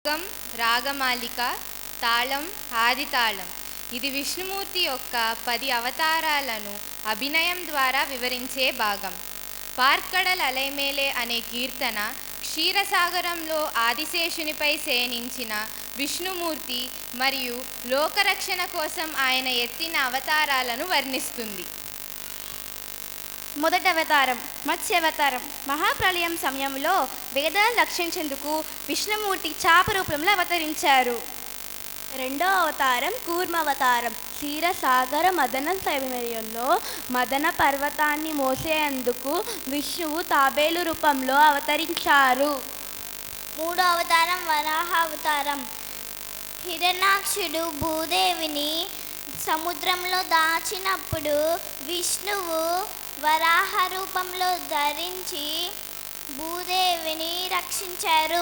రాగం, రాగమాలిక, తాళం, ఆదితాళం. ఇది విష్ణుమూర్తి యొక్క 10 అవతారాలను అభినయం ద్వారా వివరించే భాగం. పార్కడల్ అలైమేలే అనే కీర్తన క్షీరసాగరంలో ఆదిశేషునిపై శయనించిన విష్ణుమూర్తి మరియు లోకరక్షణ కోసం ఆయన ఎత్తిన అవతారాలను వర్ణిస్తుంది. మొదటి అవతారం మత్స్యావతారం. మహాప్రళయం సమయంలో వేదాలను రక్షించేందుకు విష్ణుమూర్తి చాప రూపంలో అవతరించారు. రెండో అవతారం కూర్మావతారం. క్షీరసాగర మదన సమయంలో మదన పర్వతాన్ని మోసేందుకు విష్ణువు తాబేలు రూపంలో అవతరించారు. మూడో అవతారం వరాహ అవతారం. హిరణ్యాక్షుడు భూదేవిని సముద్రంలో దాచినప్పుడు విష్ణువు వరాహ రూపంలో ధరించి భూదేవిని రక్షించారు.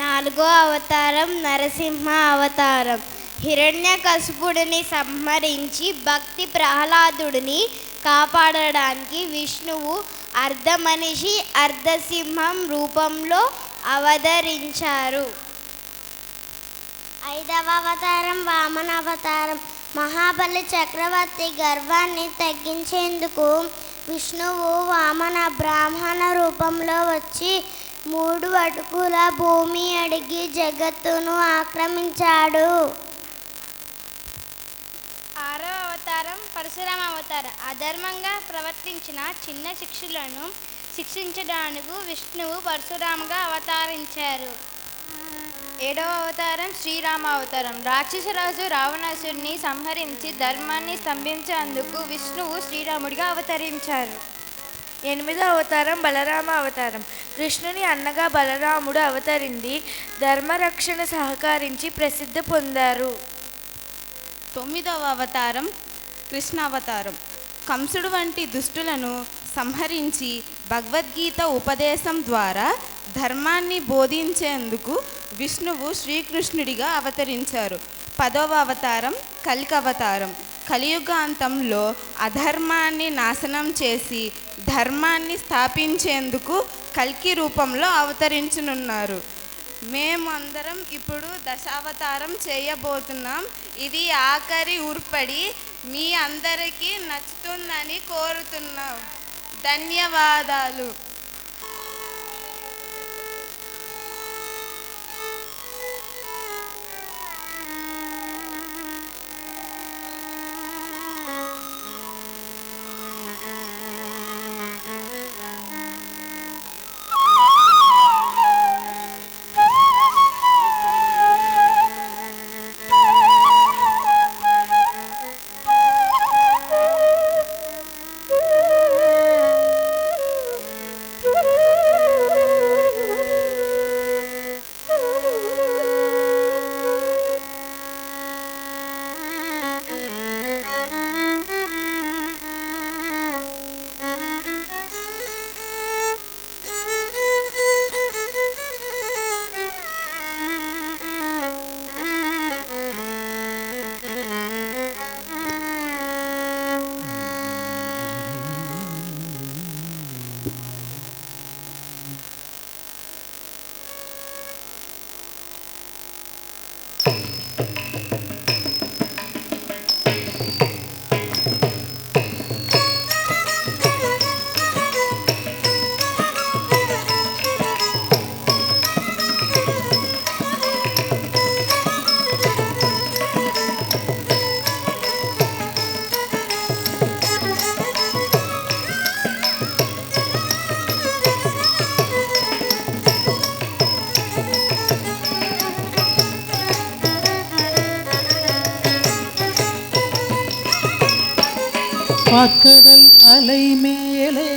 నాలుగో అవతారం నరసింహ అవతారం. హిరణ్యకశిపుడిని సంహరించి భక్తి ప్రహ్లాదుడిని కాపాడడానికి విష్ణువు అర్ధ మనిషి అర్ధసింహం రూపంలో అవతరించారు. ఐదవ అవతారం వామన అవతారం. మహాబలి చక్రవర్తి గర్వాన్ని తగ్గించేందుకు విష్ణువు వామన బ్రాహ్మణ రూపంలో వచ్చి 3 అడుగుల భూమి అడిగి జగత్తును ఆక్రమించాడు. ఆరవ అవతారం పరశురామ అవతారం. అధర్మంగా ప్రవర్తించిన చిన్న శిక్షులను శిక్షించడానికి విష్ణువు పరశురాముగా అవతరించారు. ఏడవ అవతారం శ్రీరామ అవతారం. రాక్షసరాజు రావణాసుడిని సంహరించి ధర్మాన్ని స్తంభించేందుకు విష్ణువు శ్రీరాముడిగా అవతరించారు. ఎనిమిదవ అవతారం బలరామ అవతారం. కృష్ణుని అన్నగా బలరాముడు అవతరించి ధర్మరక్షణ సహకరించి ప్రసిద్ధి పొందారు. తొమ్మిదవ అవతారం కృష్ణావతారం. కంసుడు వంటి దుష్టులను సంహరించి భగవద్గీత ఉపదేశం ద్వారా ధర్మాన్ని బోధించేందుకు విష్ణువు శ్రీకృష్ణుడిగా అవతరించారు. 10వ అవతారం కలికి అవతారం. కలియుగాంతంలో అధర్మాన్ని నాశనం చేసి ధర్మాన్ని స్థాపించేందుకు కల్కి రూపంలో అవతరించనున్నారు. మేమందరం ఇప్పుడు దశావతారం చేయబోతున్నాం. ఇది ఆఖరి ఉర్పడి మీ అందరికీ నచ్చుతుందని కోరుతున్నాం. ధన్యవాదాలు. பாக்கடல் அலை மேலே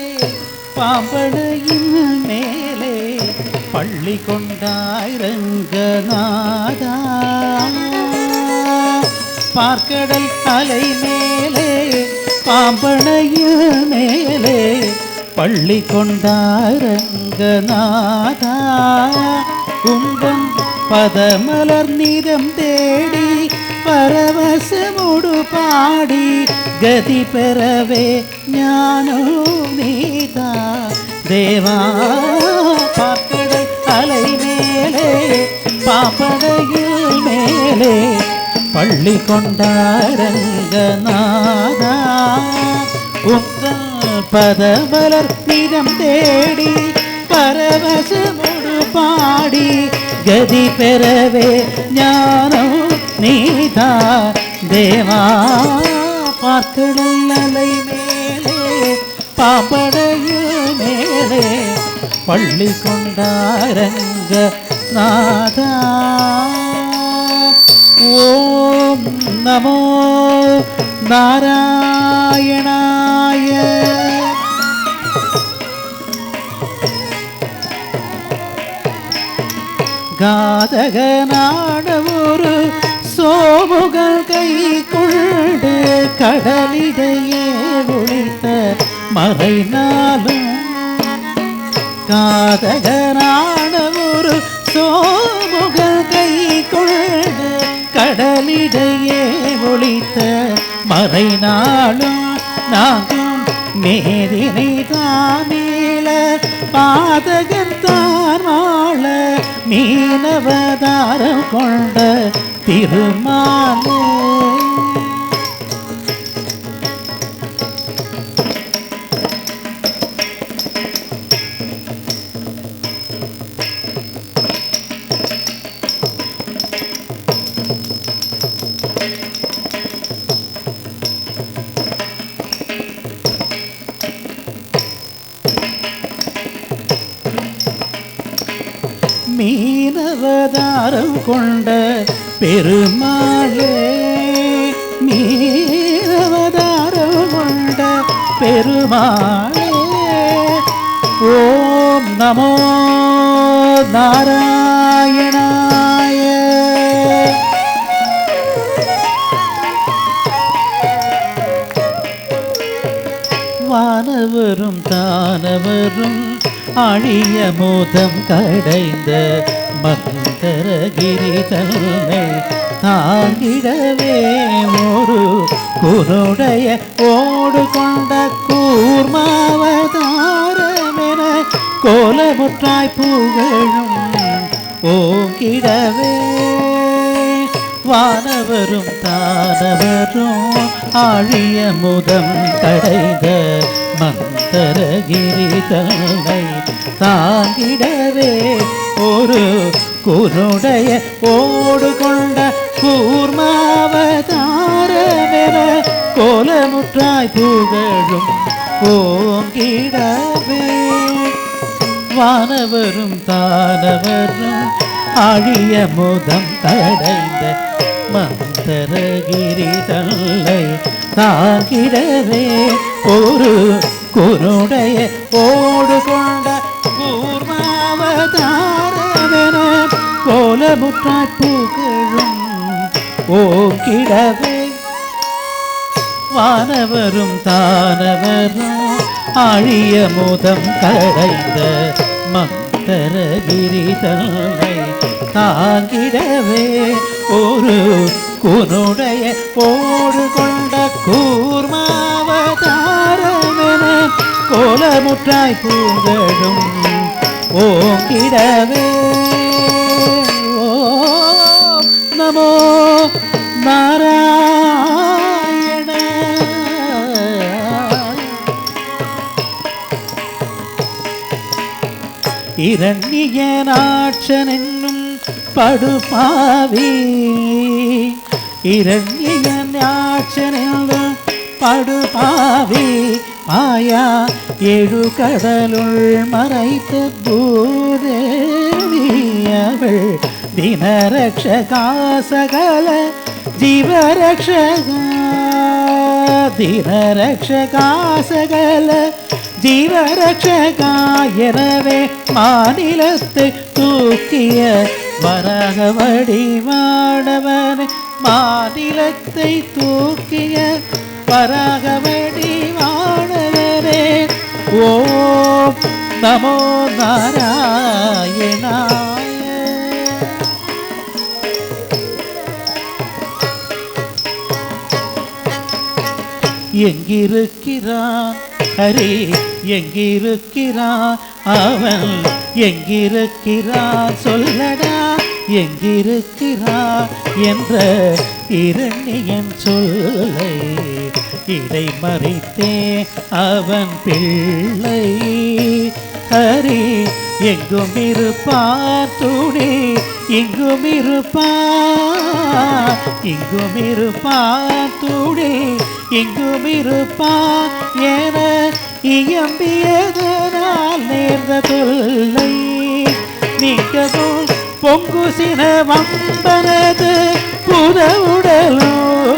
பாம்படையின் மேலே பள்ளி கொண்டாய் ரங்கநாதா. பார்க்கடல் அலை மேலே பாம்படையின் மேலே பள்ளி கொண்டாய் ரங்கநாதா. கும்பம் பதமலர் நிறம் தேடி பரவசமுடு பாடி గతి పెరవే జ్ఞానో నీతా దేవా పాకడ అలై மேலே பள்ளி கொண்டாரங்கநாதா உங்கள் பதமலர் நிறம் தேடி பரவசமுடு பாடி கதி பெறவே ஞானம் நீதா தேவா பார்க்கடல் அலை மேலே பாம்படையில் மேலே பள்ளி கொண்டாரங்க நாதா ஓம் நமோ நாராயணாய காதகனான ஒரு சோமுகல் கை கொண்டு கடலிடையே ஒளித்த மறைநாளும் காதகனான ஒரு சோமுகல் கை கொண்டு கடலிடையே ஒளித்த மறைநாளும் நாகும் மேதினை தானீள பாதகன் தான் வாழ மீனவதாரம் கொண்ட திருமாலே மீனவதாரம் கொண்ட பெருமாளே மீனவதாரம் கொண்ட பெருமாளே ஓம் நமோ நாராயணாய வானவரும் தானவரும் அழிய மோதம் கடைந்த மந்தரகிரி தன்னை தாங்கிடவே ஒரு குருடைய ஓடு கொண்ட கூர்மாவதாரமென கோலமுற்றாய் புகழும் ஓங்கிடவே வானவரும் தானவரும் ஆழிய முதம் கடைந்த மந்தரகிரி தன்னை தாங்கிடவே ஒரு குருடைய ஓடு கொண்ட கூர்மாவதாரமென கோலமுற்றாய் புகழும் ஓங்கிடவே வானவரும் தானவரும் ஆழிய முதம் கடைந்த மந்தரகிரி தன்னை தாங்கிடவே ஒரு குருடைய ஓடு கொண்ட கூர்மாவதாரமென கோலமுற்றாய் புகழும் ஓங்கிடவே வானவரும் தானவரும் ஆழிய முதம் கடைந்த மந்தரகிரி தன்னை தாங்கிடவே ஒரு குருடைய ஓடு கொண்ட கூர்மாவதாரமென கோலமுற்றாய் புகழும் ஓங்கிடவே ஓம் நமோ நாராயண இரண்யநாட்சனென்னும் படுபாவி இரண்யநாட்சனென்னும் படுபாவி மாயா ஏழு கடலுள் மறைத்த பூதேவி அவள் தினரக்ஷகா சகல ஜீவரக்ஷகா தினரக்ஷகா சகல ஜீவரக்ஷகா எனவே மாநிலத்தை தூக்கிய வரக வடிவானவன் மாநிலத்தை தூக்கிய வரக வடிவானவனே ஓம் நமோ நாராயணாய எங்கிருக்கிறான் ஹரி எங்கிருக்கிறான் அவன் எங்கிருக்கிறான் சொல்லடா எங்கிருக்கிறார் என்ற இரணியன் சொல்லை இடைமறித்தே அவன் பிள்ளை ஹரி எங்கும் இருப்பார் துணி இங்கும் இருப்பார் துணி இங்கும் இருப்பார் என இயம்பியதனால் நேர்ந்த தொல்லை நீக்கவும் பொங்கு சின வம்பனது புதவுடலோ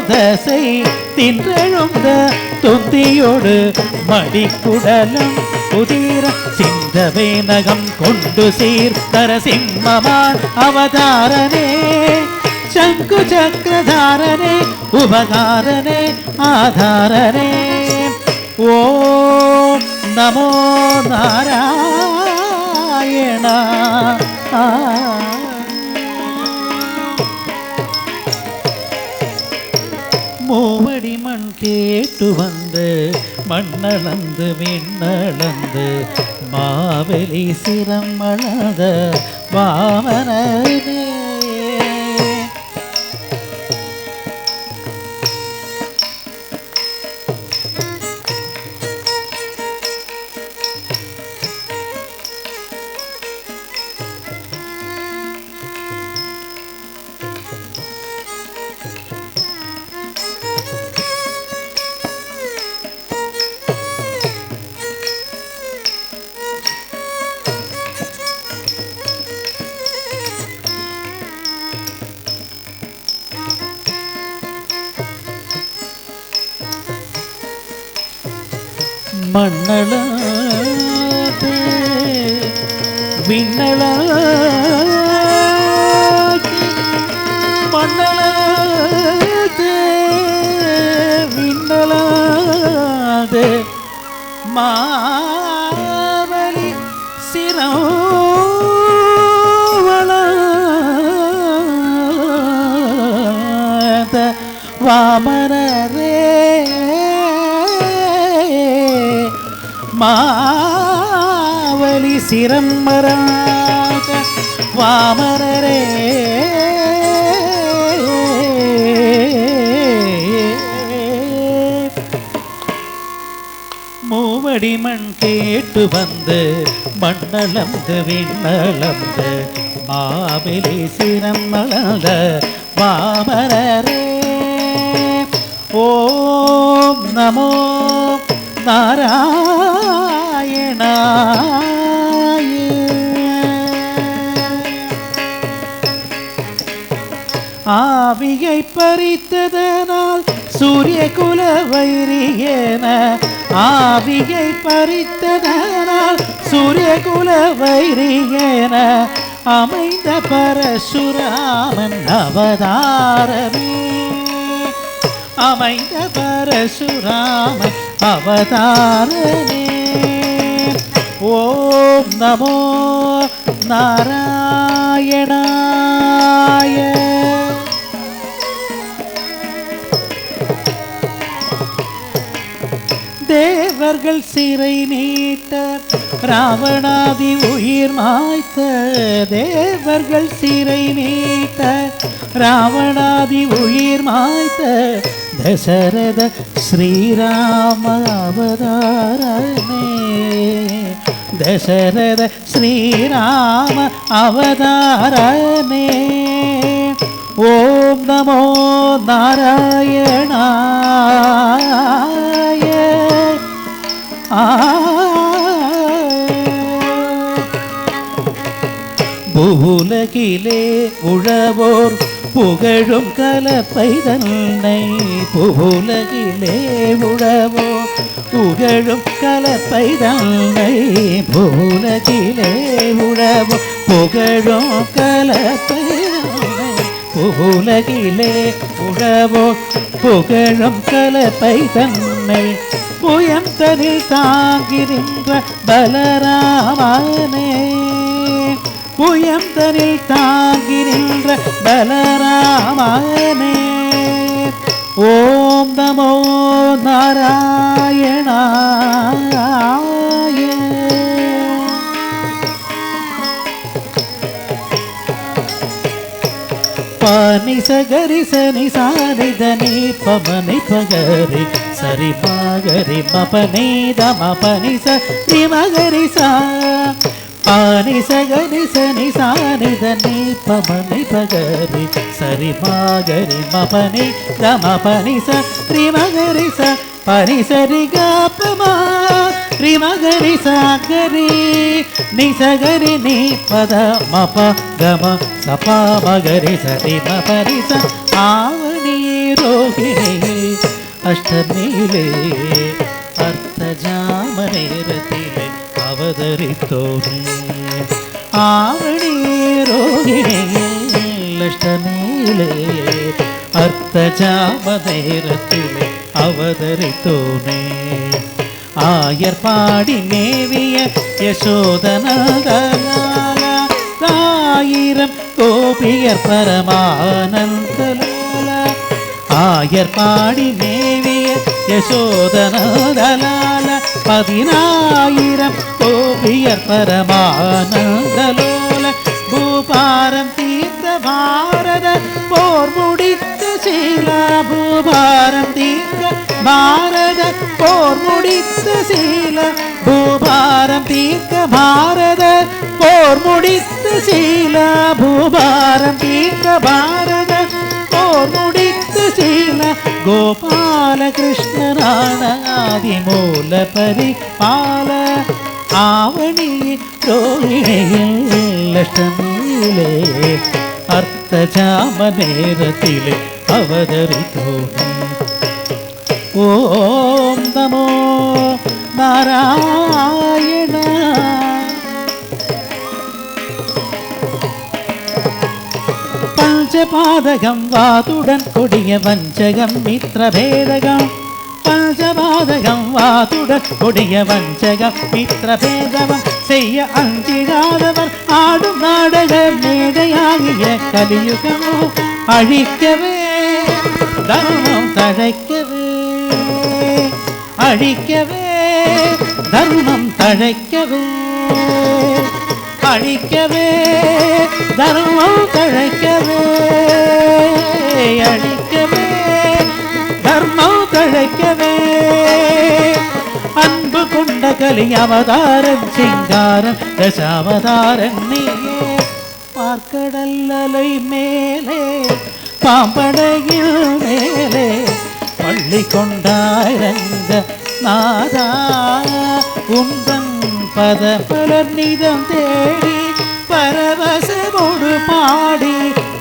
தசை தின்றெழுந்த தொந்தியோடு மடிக்குடலும் புதிர சிந்தவே நகம் கொண்டு சீர்த்தர சிம்மமான் அவதாரனே சங்கு சக்கரதாரனே உபகாரனே ஆதாரனே ஓம் நமோ நாராயண மூவடி மண் கேட்டு வந்து மண்ணளந்து விண்ணளந்து மாவெளி சிரம் அளந்த வாமனனே மண்ணளந்து விண்ணளந்து மண்ணளந்து விண்ணளந்து மாவலி சிரவளந்த வாமனரே மாவலி சிரம் மராக வாமனரே மூவடி மண் கேட்டு வந்து மண்ணளந்து விண்ணளந்து மாவலி சிரம் மலர்ந்த வாமனரே ஓம் நமோ நாராயணாய ஆவியை பறித்ததனால் சூரிய குல வைரியன ஆவியை பறித்ததனால் சூரிய குல வைரியன அமைந்த பரசுராமன் அவதாரமே அமைந்த பரசுராமன் அவதாரனே ஓம் நமோ நாராயணாய தேவர்கள் சிறை நீட்ட ராவணாதி உயிர் மாய்த்த தேவர்கள் சிறை நீட்ட ராவணாதி உயிர் மாய்த்த தசரத ஸ்ரீராம அவதாரனே தசரத ஸ்ரீராம அவதாரனே ஓம் நமோ நாராயணாய பூவுலகிலே உழவோர் புகழும் கலப்பை தன்னை பூவுலகிலே உழவோர் புகழும் கலப்பை தன்னை பூவுலகிலே உழவோர் புகழும் கலப்பை பூவுலகிலே உழவோர் புகழும் கலப்பை தன்னை புயந்தனில் தாங்கிருந்த பலராமனே புயந்தனில் தாங்கிருந்த பலராமனே ஓம் நமோ நாராயணாய ni sa gari sa ni sa ni da ni pa ma ni pa gari sari ma gari ma pa ni da ma pa ni sa ni ma gari sa pa ni sa gari sa ni sa ni da ni pa ma ni pa gari sari ma gari ma pa ni da ma pa ni sa ni ma gari sa pa ni sa ri ga pa ma ri ma gari sa gari ni sa gari ni pa da ma pa ga ma sa pa ma gari sa ri ma pa ni sa avani rohini ಅಷ್ಟಮಿಲೆ ಅರ್ಥ ಜಾಮನೇರತಿಲೆ ಅವತರಿತೋನೆ ಆವಣಿ ರೋಹಿಣಿಯಷ್ಟಮಿಲೆ ಅರ್ಥ ಜಾಮನೇರತಿಲೆ ಅವತರಿತೋನೆ ஆயர்பாடி மேவிய யசோதனதலால ஆயிரம் கோபியர் பரமானந்தலால ஆயர்பாடி மேவிய யசோதனதலால 10000 கோபியர் பரமானந்தலோல பூபாரம் தீர்த்த பாரத போர் முடித்த சீலா பூபாரம் தீர்த்த பாரத போர் முடித்த சீல பூபாரம் தீர்க்க பாரத போர் முடித்த சீல பூபாரம் தீர்க்க பாரத போர் முடித்த சீல கோபால கிருஷ்ணரான ஆதிமூல பரிபால ஆவணி ரோஹிணியில் அஷ்டமியிலே அர்த்த ஜாம நேரத்திலே அவதரித்தோனே ஓம் நமோ நாராயண பஞ்சபாதகம் வாதுடன் கொடிய வஞ்சகம் மித்ரபேதகம் பஞ்சபாதகம் வாதுடன் கொடிய வஞ்சகம் மித்ரபேதகம் செய்ய அஞ்சிடாதவர் ஆடும் நாடக மேடையாகிய கலியுகமோ அழிக்கவே தர்மம் தழைக்கவே அழிக்கவே தர்மம் தழைக்கவே அழிக்கவே தர்மம் தழைக்கவே அழிக்கவே தர்மம் தழைக்கவே அன்பு கொண்ட கலி அவதாரம் சிங்காரம் தசாவதாரம் நீயே பார்க்கடல் அலை மேலே பாம்படையில் மேலே பள்ளி கொண்டாயிரங்க நாதா உந்தன் பத பலர் நிதம் தேடி பரவசமோடு பாடி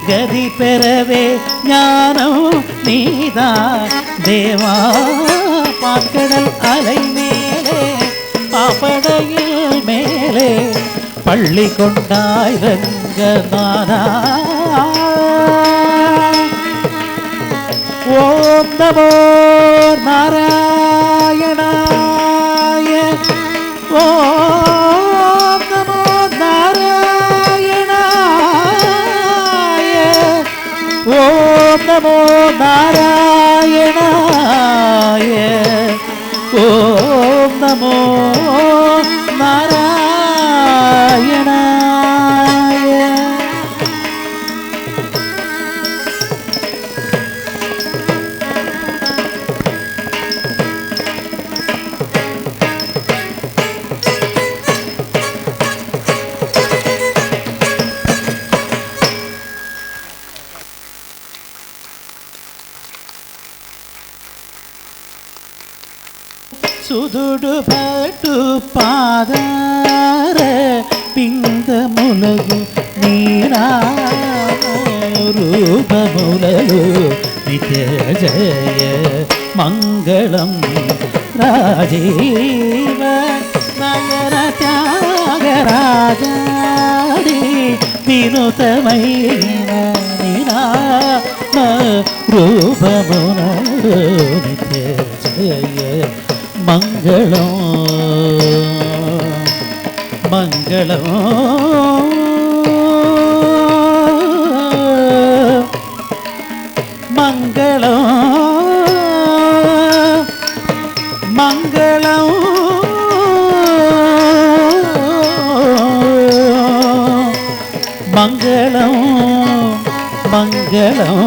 கதி பெறவே ஞானம் நீதா தேவா பாக்கடல் அலை மேலே பாப்படையில் மேலே பள்ளி கொண்டாயிரங்க நாதா ஓம் நமோ நாராயணாய ஓம் நமோ நாராயணாய ஓம் நமோ நாராயணாய ஓம் நமோ நாராயணாய సుదుడు పట్టు పాదార పింగములగు నీరా రూపములలు నిత్య జయ మంగళం రాజీవ నగర త్యాగరాజాడి వినుతమైన నినామ రూపములలు నిత్య జయ మంగళం మంగళం మంగళం మంగళం మంగళం మంగళం